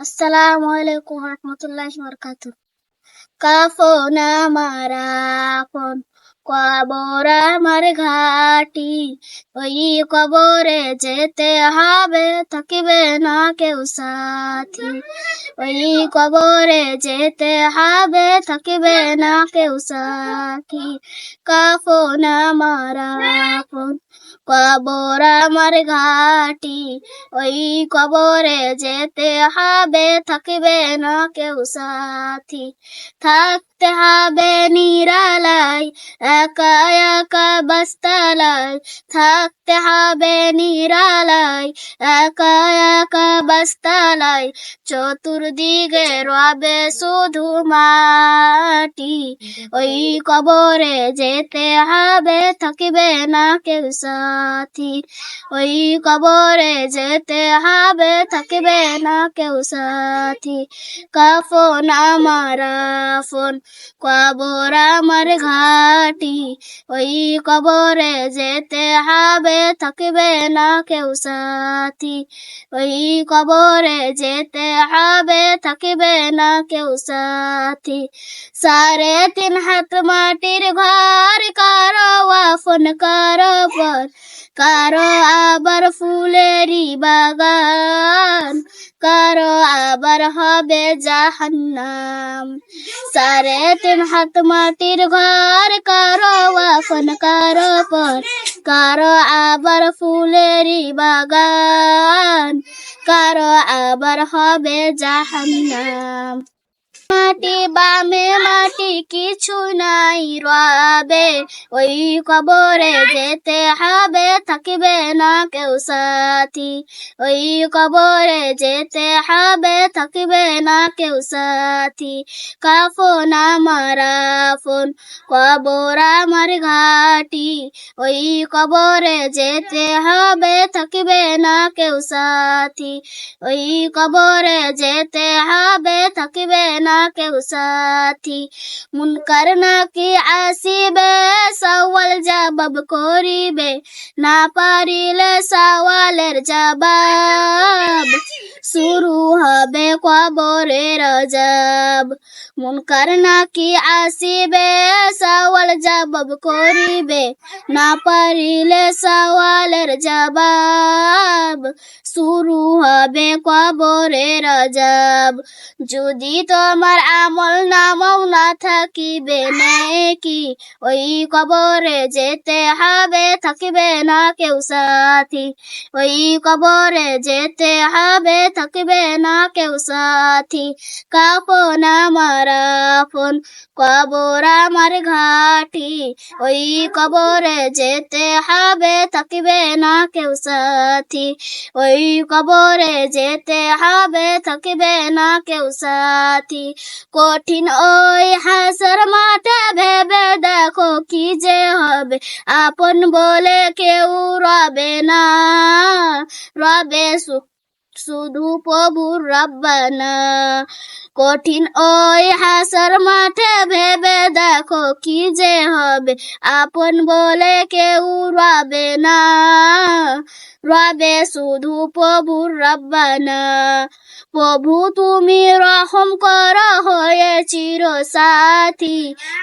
আসসালামু আলাইকুম রহমতুল্লাহি বারাকাতুহু। কাফন আমার আপন, কবর আমার ঘাটি, ওই কবরে যেতে হবে, থাকিবে না কেউ সাথী। ওই কবরে যেতে হবে, থাকিবে না কেউ সাথী। কাফন আমার আপন, কবর আমার ঘাটি, ওই কবরে যেতে হবে, থাকিবে না কেউ সাথী। থাকতে হবে নিরালায়, একা একা বাস্তালায়। থাকতে হবে নিরালায়, একা একা বাস্তালায়। চতুর্দিকে রবে শুধু মাটি, ওই কবরে যেতে হবে, থাকিবে না কেউ সাথী। ওই কবরে যেতে হবে, থাকিবে না কেউ সাথী। কাফন আমার আপন, কবর আমার ঘাটি, ওই কবরে যেতে হবে, থাকিবে না কেউ সাথী। ওই কবরে যেতে হবে, থাকিবে না কেউ সাথী। 3.5 হাত মাটির ঘর, কারো আপন কারো পর, কারো আবার ফুলেরই বাগান, কারো আবার হবে জাহান্নাম। 3.5 হাত মাটির ঘর, কারো আপন কারো পর, কারো আবার ফুলেরই বাগান, কারো আবার হবে জাহান্নাম। মাটি বামে মাটি কিছু নাই রবে, ওই কবরে যেতে হবে, থাকিবে না কেউ সাথী। ওই কবরে যেতে হবে, থাকিবে না কেউ সাথী। কাফন আমার আপন, কবর আমার ঘাটি, ওই কবরে যেতে হবে, থাকিবে না কেউ সাথী। ওই কবরে যেতে হবে, থাকিবে না কেউ সাথী। মুনকার নাকির আসিবে, সওয়াল জবাব করিবে, না পারিলে সওয়ালের জবাব, শুরু হবে কবরের আযাব। মুনকার নাকির আসিবে, সওয়াল জবাব করিবে, না পারিলে সওয়ালের জবাব, শুরু হবে কবরের আযাব। যদি তোমার আমল নামাও না থাকিবে নেকি, ওই কবরে যেতে হবে, থাকিবে না কেউ সাথী। ওই কবরে যেতে হবে, থাকিবে না কেউ সাথী। কাফন আমার আপন, কবর আমার ঘাটি, ওই কবরে যেতে হবে, থাকিবে না কেউ সাথী। ওই কবরে যেতে হবে, থাকিবে না কেউ সাথী। কঠিন ওই হাসর মাঠে ভেবে দেখো কি যে হবে, আপন বলে কেউ রবে না, রবে শুধু প্রভুর রব্বানা। কঠিন ওই হাসর মাঠে ভেবে দেখো কি যে হবে, আপন বলে কেউ রবে না, রবে শুধু প্রভুর রব্বানা। প্রভু তুমি রহম করো হয়ে চির সাথী,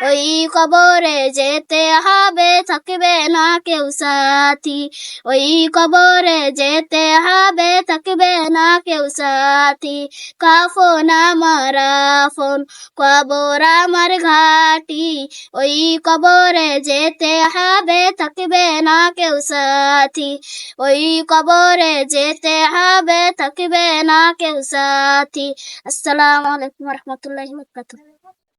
ওই কবরে যেতে হবে, থাকিবে না কেউ সাথী। ওই কবরে যেতে হবে, থাকিবে না কেউ সাথী। কাফন আমার আপন, কবর আমার ঘাটি, ওই কবরে যেতে হবে, থাকিবে না কেউ সাথী। ওই কবরে যেতে হবে, থাকিবে না কেউ সাথী। আসসালামু আলাইকুম রহমতুল্লাহি বারাকাতুহু।